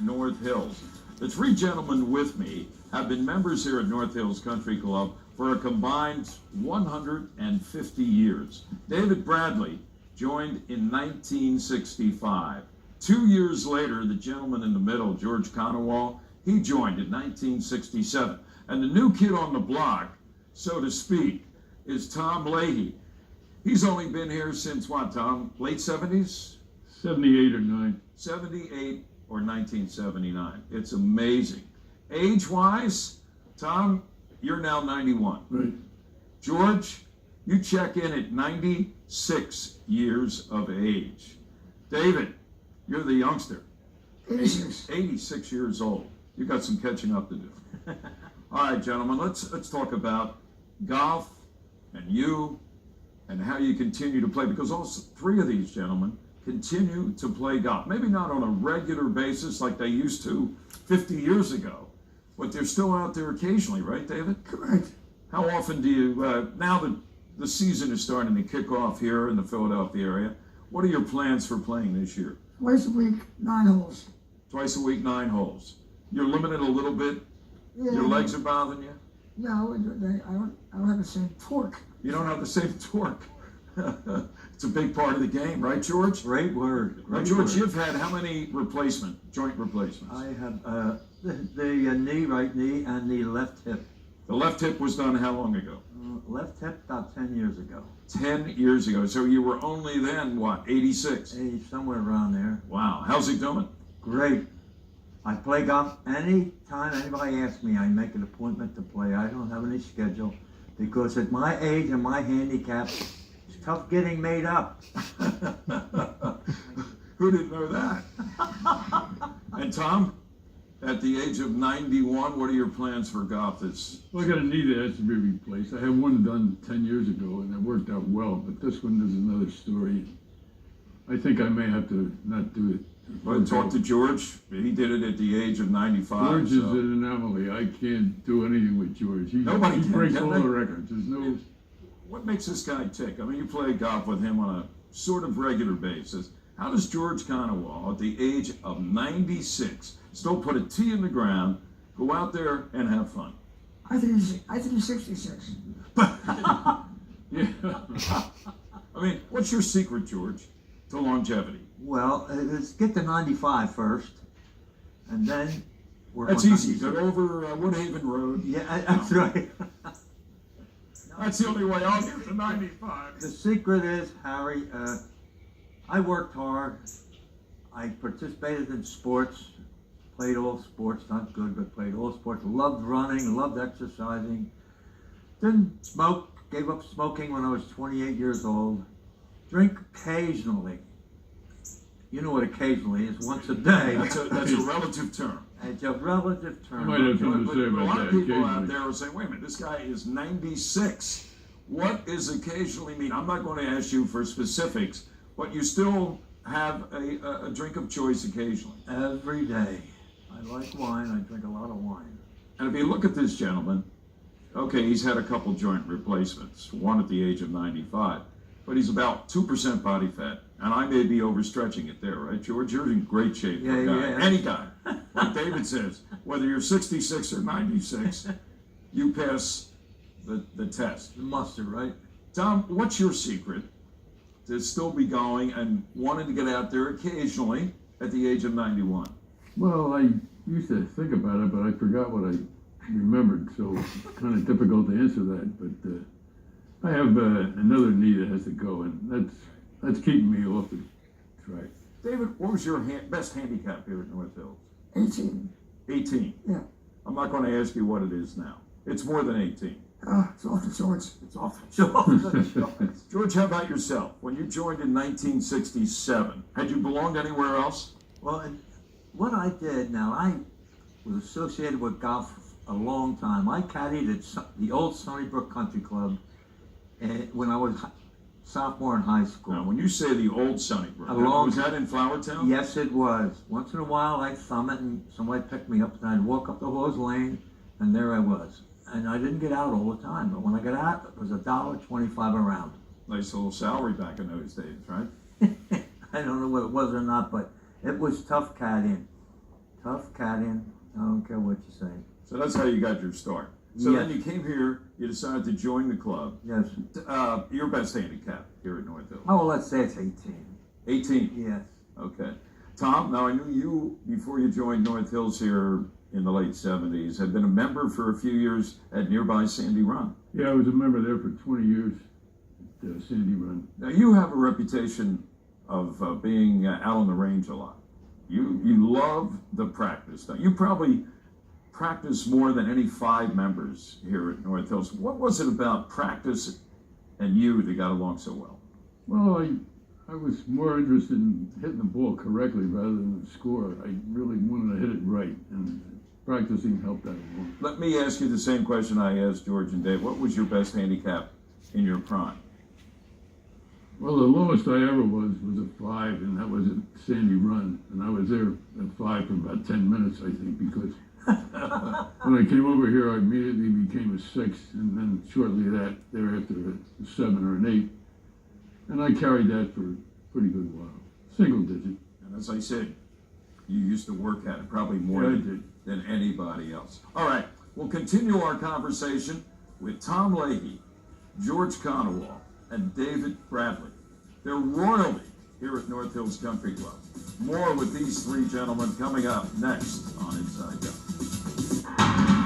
North Hills. The three gentlemen with me have been members here at North Hills Country Club for a combined 150 years. David Bradley joined in 1965. 2 years later, the gentleman in the middle, George Conowall, he joined in 1967. And the new kid on the block, so to speak, is Tom Leahy. He's only been here since what, Tom? Late 70s? 78 or 9. 78 or 1979. It's amazing. Age-wise, Tom, you're now 91. Right. George, you check in at 96 years of age. David, you're the youngster. 86. 86 years old. You got some catching up to do. All right, gentlemen, let's talk about golf and you and how you continue to play, because all three of these gentlemen continue to play golf. Maybe not on a regular basis like they used to 50 years ago, but they're still out there occasionally, right, David? Correct. How often do you, now that the season is starting to kick off here in the Philadelphia area, what are your plans for playing this year? Twice a week, 9 holes. Twice a week, 9 holes. You're limited a little bit? Yeah, Your legs are bothering you? No, I don't have the same torque. You don't have the same torque. It's a big part of the game, right, George? Great word. Now, Great George, word. you've had how many joint replacements? I have the knee, right knee, and the left hip. The left hip was done how long ago? Left hip about 10 years ago. 10 years ago. So you were only then, what, 86? Somewhere around there. Wow. How's he doing? Great. I play golf anytime anybody asks me. I make an appointment to play. I don't have any schedule because at my age and my handicap, it's tough getting made up. Who didn't know that? And Tom, at the age of 91, what are your plans for golf this? Well, I got a knee that has to be replaced. I had one done 10 years ago, and it worked out well, but this one is another story. I think I may have to not do it. Well, talk to George. He did it at the age of 95. George so. is an anomaly. I can't do anything with George. Nobody he can, breaks can all they? the records. There's no... What makes this guy tick? I mean, you play golf with him on a sort of regular basis. How does George Conowall, at the age of 96, still put a tee in the ground, go out there and have fun? I think he's 66. Yeah. I mean, what's your secret, George, to longevity? Well, let's get to 95 first, and then work That's on easy. 96. Go over Woodhaven Road. Yeah, that's right. That's the only way I'll get to 95. The secret is, Harry, I worked hard. I participated in sports, played all sports, not good, but played all sports. Loved running, loved exercising. Didn't smoke, gave up smoking when I was 28 years old. Drink occasionally. You know what occasionally is, once a day. That's a relative term. It's a relative I term. might have something But to say a about lot that. of people out occasionally. there are saying, wait a minute, this guy is 96. What does occasionally mean? I'm not going to ask you for specifics, but you still have a drink of choice occasionally. Every day. I like wine. I drink a lot of wine. And if you look at this gentleman, okay, he's had a couple joint replacements, one at the age of 95, but he's about 2% body fat. And I may be overstretching it there, right, George? You're in great shape for a guy. Yeah. Any guy. Like David says, whether you're 66 or 96, you pass the test. The mustard, right? Tom, what's your secret to still be going and wanting to get out there occasionally at the age of 91? Well, I used to think about it, but I forgot what I remembered, so it's kind of difficult to answer that. But I have another knee that has to go, and that's keeping me off the track. David, what was your best handicap here at North Hills? 18. 18. Yeah. I'm not going to ask you what it is now. It's more than 18. It's off the charts. It's off the charts. George, how about yourself? When you joined in 1967, had you belonged anywhere else? Well, and what I did now, I was associated with golf a long time. I caddied at the old Sunnybrook Country Club when I was sophomore in high school. Now, when you say the old Sunnybrook, was that in Flowertown? Yes, it was. Once in a while, I'd thumb it and somebody picked me up and I'd walk up the Hawes Lane and there I was. And I didn't get out all the time, but when I got out, it was $1.25 a round. Nice little salary back in those days, right? I don't know what it was or not, but it was tough caddying. North Canyon. I don't care what you say. So that's how you got your start. So then Yes. you came here, you decided to join the club. Yes. Your best handicap here at North Hills? Oh, well, let's say it's 18. 18. Yes. Okay. Tom, now I knew you, before you joined North Hills here in the late 70s, had been a member for a few years at nearby Sandy Run. Yeah, I was a member there for 20 years at Sandy Run. Now you have a reputation of being out on the range a lot. You love the practice. Now, you probably practice more than any 5 members here at North Hills. What was it about practice and you that got along so well? Well, I was more interested in hitting the ball correctly rather than the score. I really wanted to hit it right, and practicing helped that along. Let me ask you the same question I asked George and Dave. What was your best handicap in your prime? Well, the lowest I ever was a 5, and that was at Sandy Run, and I was there at 5 for about 10 minutes, I think, because when I came over here, I immediately became a 6, and then shortly thereafter a 7 or an 8, and I carried that for a pretty good while, single digit. And as I said, you used to work at it probably more Yeah, I than anybody else. All right, we'll continue our conversation with Tom Leahy, George Conowall, and David Bradley. They're royalty here at North Hills Country Club. More with these 3 gentlemen coming up next on Inside Job.